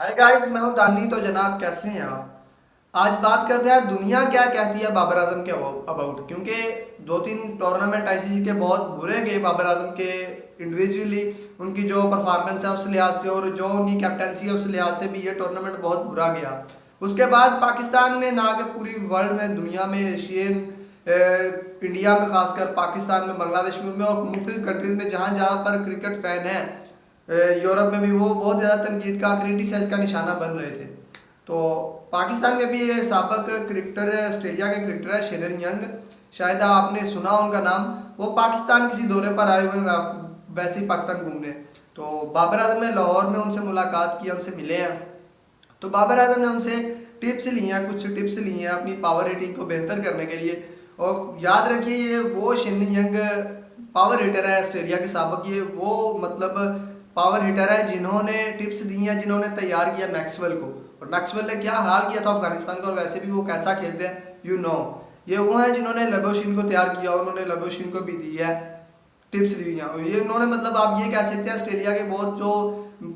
Hi guys, मैं हूं दानी। तो जनाब, कैसे हैं आप? आज बात करते हैं दुनिया क्या कहती है बाबर आजम के अबाउट, क्योंकि दो तीन टूर्नामेंट आईसीसी के बहुत बुरे गए बाबर आजम के। इंडिविजुअली उनकी जो परफॉर्मेंस है उस लिहाज से और जो उनकी कैप्टनसी है उस लिहाज से भी ये टूर्नामेंट बहुत बुरा गया। उसके बाद पाकिस्तान ने ना कि पूरी वर्ल्ड में, दुनिया में, एशियन इंडिया में, खासकर पाकिस्तान में, बांग्लादेश में और मुख्तलिफ कंट्रीज में जहाँ जहाँ पर क्रिकेट फैन है, यूरोप में भी, वो बहुत ज़्यादा तनकीद का, क्रिटिसाइज का निशाना बन रहे थे। तो पाकिस्तान में भी ये साबिक क्रिकेटर, ऑस्ट्रेलिया के क्रिकेटर है शेन यंग। शायद आपने सुना उनका नाम। वो पाकिस्तान किसी दौरे पर आए हुए हैं, वैसे ही पाकिस्तान घूमने। तो बाबर आजम ने लाहौर में उनसे मुलाकात की, उनसे मिले हैं। तो बाबर आजम ने उनसे टिप्स ली हैं, कुछ टिप्स ली हैं अपनी पावर रेटिंग को बेहतर करने के लिए। और याद रखिए, ये वो शेन यंग पावर हिटर है ऑस्ट्रेलिया के साबिक। ये वो मतलब पावर हिटर है जिन्होंने टिप्स दी हैं, जिन्होंने तैयार किया मैक्सवेल को। और मैक्सवेल ने क्या हाल किया था अफगानिस्तान का, और वैसे भी वो कैसा खेलते हैं यू नो। ये वो हैं जिन्होंने लबोशिन को तैयार किया, उन्होंने लबोशिन को भी दी है, टिप्स दी हैं। और ये उन्होंने, मतलब आप ये कह सकते हैं ऑस्ट्रेलिया के बहुत जो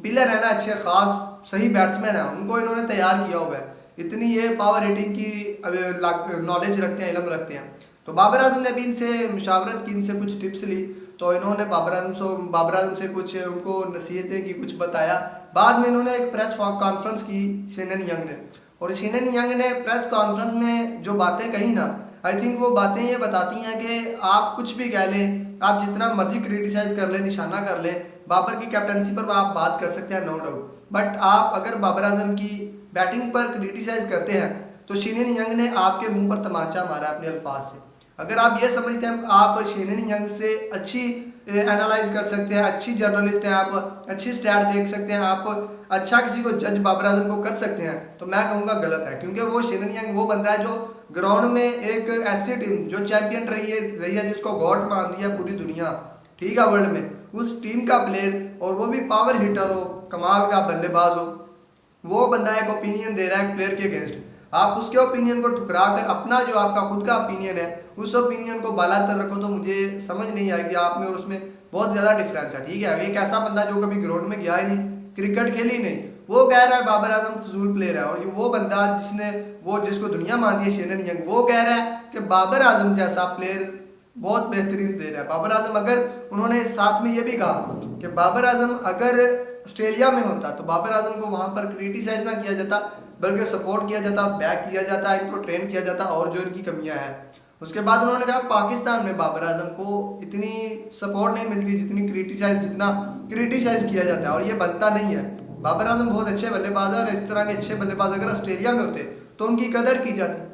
पिलर है ना, अच्छे खास सही बैट्समैन है, उनको इन्होंने तैयार किया हुआ है। इतनी ये पावर हिटिंग की नॉलेज रखते हैं, इलम रखते हैं। तो बाबर आजम ने भी इनसे मुशावरत की, इनसे कुछ टिप्स ली। तो इन्होंने बाबर आजम से कुछ उनको नसीहतें की, कुछ बताया। बाद में इन्होंने एक प्रेस कॉन्फ्रेंस की शेन यंग ने। और शेन यंग ने प्रेस कॉन्फ्रेंस में जो बातें कही ना, आई थिंक वो बातें ये बताती हैं कि आप कुछ भी कह लें, आप जितना मर्जी क्रिटिसाइज कर लें, निशाना कर लें, बाबर की कैप्टनसी पर आप बात कर सकते हैं, नो डाउट। बट आप अगर बाबर आजम की बैटिंग पर क्रिटिसाइज करते हैं तो शेन यंग ने आपके मुंह पर तमाचा मारा अपने अल्फाज से। अगर आप ये समझते हैं आप शेन यंग से अच्छी एनालाइज कर सकते हैं, अच्छी जर्नलिस्ट हैं आप, अच्छी स्टैट देख सकते हैं आप, अच्छा किसी को जज बाबर आजम को कर सकते हैं, तो मैं कहूँगा गलत है। क्योंकि वो शेन यंग वो बंदा है जो ग्राउंड में एक ऐसी टीम जो चैंपियन रही है, जिसको गॉड मान दिया पूरी दुनिया, ठीक है, वर्ल्ड में, उस टीम का प्लेयर, और वो भी पावर हिटर हो, कमाल का बल्लेबाज हो, वो बंदा एक ओपिनियन दे रहा है एक प्लेयर के अगेंस्ट। आप उसके ओपिनियन को ठुकरा कर अपना जो आपका खुद का ओपिनियन है, उस ओपिनियन को बालातर रखो, तो मुझे समझ नहीं आएगी आप में और उसमें बहुत ज़्यादा डिफरेंस है। ठीक है, एक ऐसा बंदा जो कभी ग्राउंड में गया ही नहीं, क्रिकेट खेली नहीं, वो कह रहा है बाबर आजम फजूल प्लेयर है। और ये वो बंदा जिसको दुनिया मानती है शेन यंग, वो कह रहा है कि बाबर आजम जैसा प्लेयर बहुत बेहतरीन प्लेयर है। बाबर आजम, अगर उन्होंने साथ में ये भी कहा कि बाबर आजम अगर ऑस्ट्रेलिया में होता तो बाबर आजम को वहां पर क्रिटिसाइज ना किया जाता, बल्कि सपोर्ट किया जाता, बैक किया जाता, इनको ट्रेन किया जाता, और जो इनकी कमियां हैं। उसके बाद उन्होंने कहा पाकिस्तान में बाबर आजम को इतनी सपोर्ट नहीं मिलती जितना क्रिटिसाइज किया जाता है, और ये बनता नहीं है। बाबर आजम बहुत अच्छे बल्लेबाज है, और इस तरह के अच्छे बल्लेबाज अगर ऑस्ट्रेलिया में होते तो उनकी कदर की जाती।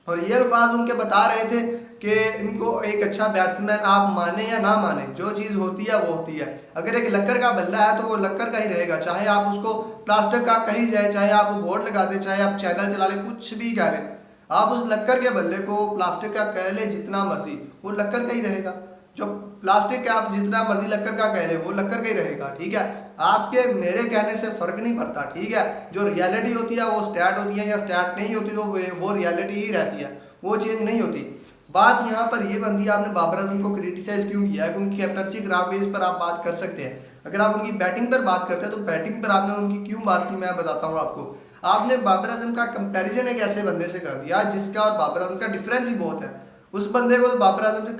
और ये अल्फाज उनके बता रहे थे कि इनको एक अच्छा बैट्समैन, आप माने या ना माने, जो चीज़ होती है वो होती है। अगर एक लक्कर का बल्ला है तो वो लक्कर का ही रहेगा, चाहे आप उसको प्लास्टिक का कही जाए, चाहे आप बोर्ड लगा दें, चाहे आप चैनल चला लें, कुछ भी कह लें, आप उस लक्कर के बल्ले को प्लास्टिक का कह लें जितना मर्जी, वो लक्कर का ही रहेगा। जो प्लास्टिक का आप जितना मर्जी लक्कर का कह ले, वो लक्कर का ही रहेगा। ठीक है, आपके मेरे कहने से फर्क नहीं पड़ता। ठीक है, जो रियलिटी होती है वो स्टैट होती है, या स्टैट नहीं होती तो वो रियलिटी ही रहती है, वो चेंज नहीं होती। बात यहाँ पर ये बनती है, आपने बाबर आजम को क्रिटिसाइज क्यों किया है? उनकी कैप्टनसी खराब बेस पर आप बात कर सकते हैं। अगर आप उनकी बैटिंग पर बात करते हैं तो बैटिंग पर आपने उनकी क्यों बात की, मैं बताता हूँ आपको। आपने बाबर आजम का कंपैरिजन एक ऐसे बंदे से कर दिया जिसका और बाबर आजम का डिफरेंस ही बहुत है। उस बंदे को तो बाबर आजम से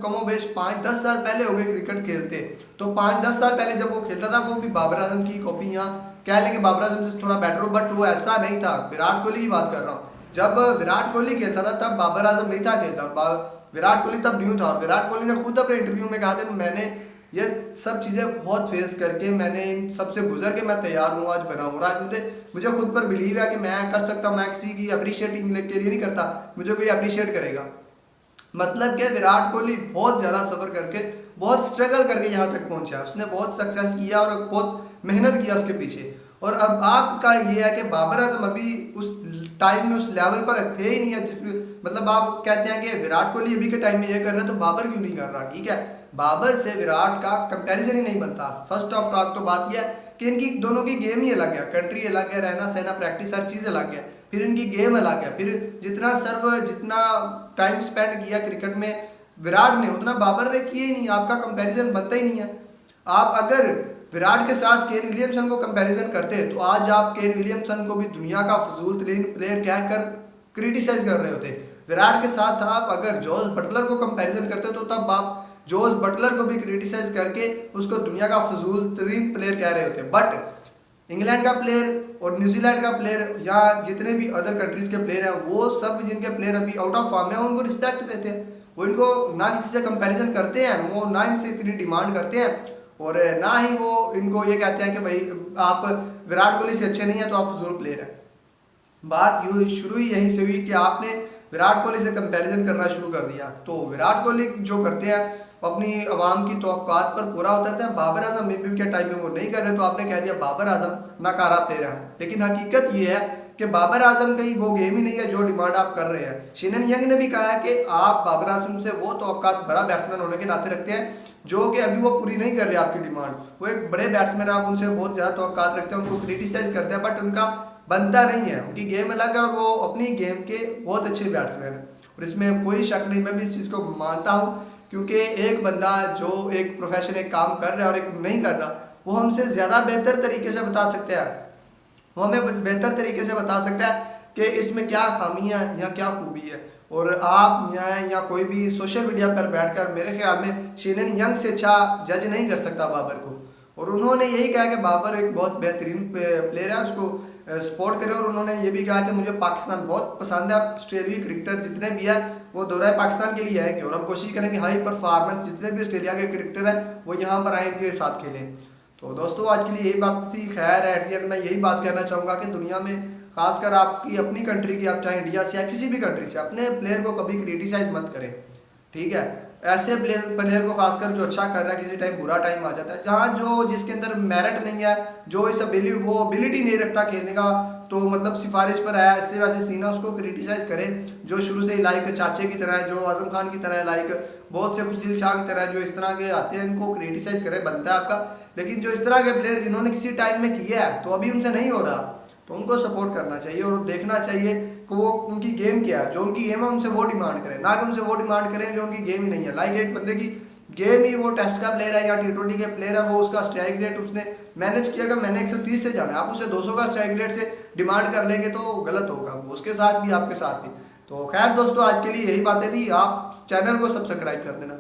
कमोबेश 5-10 साल पहले हो गए क्रिकेट खेलते। तो 5-10 साल पहले जब वो खेलता था, वो भी बाबर आजम की कॉपी, यहाँ कह लें कि बाबर आजम से थोड़ा बेटर हो, बट वो ऐसा नहीं था। विराट कोहली की बात कर रहा हूँ, जब विराट कोहली खेलता था तब बाबर आजम नहीं था खेलता, विराट कोहली तब न्यू था। और विराट कोहली ने खुद अपने इंटरव्यू में कहा था, मैंने ये सब चीज़ें बहुत फेस करके, मैंने इन सबसे गुजर के मैं तैयार हूँ, आज बना हूँ। आज मुझे खुद पर बिलीव है कि मैं कर सकता हूँ, मैं किसी की अप्रिशिएटिंग के लिए नहीं करता, मुझे कोई अप्रिशिएट करेगा। मतलब कि विराट कोहली बहुत ज़्यादा सफ़र करके, बहुत स्ट्रगल करके यहाँ तक पहुँचा, उसने बहुत सक्सेस किया और बहुत मेहनत किया उसके पीछे। और अब आपका ये है कि बाबर आजम अभी उस टाइम में उस लेवल पर थे ही नहीं है, जिसमें मतलब आप कहते हैं कि विराट कोहली अभी के टाइम में ये कर रहा है तो बाबर क्यों नहीं कर रहा। ठीक है, बाबर से विराट का कंपैरिजन ही नहीं बनता। फर्स्ट ऑफ टॉक तो बात यह है कि इनकी दोनों की गेम ही अलग है, कंट्री अलग है, रहना सहना, प्रैक्टिस, हर चीज़ अलग है। फिर इनकी गेम अलग है, फिर जितना टाइम स्पेंड किया क्रिकेट में विराट ने, उतना बाबर ने किया ही नहीं। आपका कंपैरिजन बनता ही नहीं है। आप अगर विराट के साथ केन विलियमसन को कंपैरिजन करते तो आज आप केन विलियमसन को भी दुनिया का फजूल तरीन प्लेयर कहकर क्रिटिसाइज कर रहे होते। विराट के साथ आप अगर जॉस बटलर को कंपैरिजन करते तो तब आप जॉस बटलर को भी क्रिटिसाइज करके उसको दुनिया का फजूल तरीन प्लेयर कह रहे होते। बट इंग्लैंड का प्लेयर और न्यूजीलैंड का प्लेयर या जितने भी अदर कंट्रीज के प्लेयर हैं वो सब जिनके प्लेयर अभी आउट ऑफ फॉर्म है उनको रिस्पेक्ट देते हैं। वो इनको ना किसी से कंपैरिजन करते हैं, वो ना इनसे इतनी डिमांड करते हैं और ना ही वो इनको ये कहते हैं कि भाई आप विराट कोहली से अच्छे नहीं है तो आप फजूल प्लेयर हैं। बात यूँ शुरू ही यहीं से हुई कि आपने विराट कोहली से कंपैरिजन करना शुरू कर दिया। तो विराट कोहली जो करते हैं अपनी आवाम की तवक्कुआत पर पूरा उतरते हैं। बाबर आजम मे बी के टाइम में वो नहीं कर रहे तो आपने कह दिया बाबर आजम नाकारा प्लेयर है। लेकिन हकीकत ये है कि बाबर आजम कहीं वो गेम ही नहीं है जो डिमांड आप कर रहे हैं। शेन यंग ने भी कहा है कि आप बाबर आजम से वो तवक्कुआत बड़ा बैट्समैन होने के नाते रखते हैं जो कि अभी वो पूरी नहीं कर रहे आपकी डिमांड। वो एक बड़े बैट्समैन आप उनसे बहुत ज़्यादा तवक्कुआत रखते हैं, उनको क्रिटिसाइज करते हैं, बट उनका बनता नहीं है। उनकी गेम अलग है और वो अपनी गेम के बहुत अच्छे बैट्समैन हैं और इसमें कोई शक नहीं। मैं भी इस चीज़ को मानता हूँ क्योंकि एक बंदा जो एक प्रोफेशन एक काम कर रहा है और एक नहीं कर रहा वो हमसे ज़्यादा बेहतर तरीके से बता सकते हैं। वो हमें बेहतर तरीके से बता सकता है कि इसमें क्या खामी है या क्या खूबी है। और आप या कोई भी सोशल मीडिया पर बैठकर मेरे ख्याल में शेन यंग से अच्छा जज नहीं कर सकता बाबर को। और उन्होंने यही कहा कि बाबर एक बहुत बेहतरीन प्लेयर है, उसको सपोर्ट करें। और उन्होंने ये भी कहा कि मुझे पाकिस्तान बहुत पसंद है, ऑस्ट्रेलियाई क्रिकेटर जितने भी है वो दौरा पाकिस्तान के लिए आएंगे और हम कोशिश करेंगे हाई परफॉर्मेंस जितने भी ऑस्ट्रेलिया के क्रिकेटर हैं वो यहाँ पर आए इनके साथ खेलें। तो दोस्तों आज के लिए यही बात थी। खैर एट द एंड मैं यही बात कहना चाहूँगा कि दुनिया में खासकर आपकी अपनी कंट्री की, आप चाहे इंडिया से या किसी भी कंट्री से, अपने प्लेयर को कभी क्रिटिसाइज मत करें, ठीक है। ऐसे प्लेयर को खासकर जो अच्छा कर रहा है किसी टाइम बुरा टाइम आ जाता है, जहाँ जो जिसके अंदर मेरिट नहीं है, जो इस वो एबिलिटी नहीं रखता खेलने का, तो मतलब सिफारिश पर आया ऐसे वैसे सीना उसको क्रिटिसाइज करें। जो शुरू से ही लाइक चाचे की तरह है, जो आजम खान की तरह है, लाइक बहुत से खुशदिल शाह की तरह जो इस तरह के आते हैं इनको क्रिटिसाइज करें, बनता है आपका। लेकिन जो इस तरह के प्लेयर जिन्होंने किसी टाइम में किया है तो अभी उनसे नहीं हो रहा तो उनको सपोर्ट करना चाहिए और देखना चाहिए कि वो उनकी गेम क्या है। जो उनकी गेम है उनसे वो डिमांड करें, ना कि उनसे वो डिमांड करें जो उनकी गेम ही नहीं है। लाइक एक बंदे की गेम ही वो टेस्ट का प्लेयर है या T20 के प्लेयर है, वो उसका स्ट्राइक रेट उसने मैनेज किया कि मैंने 130 से जाना है, आप उसे 200 का स्ट्राइक रेट से डिमांड कर लेंगे तो गलत होगा, उसके साथ भी आपके साथ भी। तो खैर दोस्तों आज के लिए यही बातें थी। आप चैनल को सब्सक्राइब कर देना।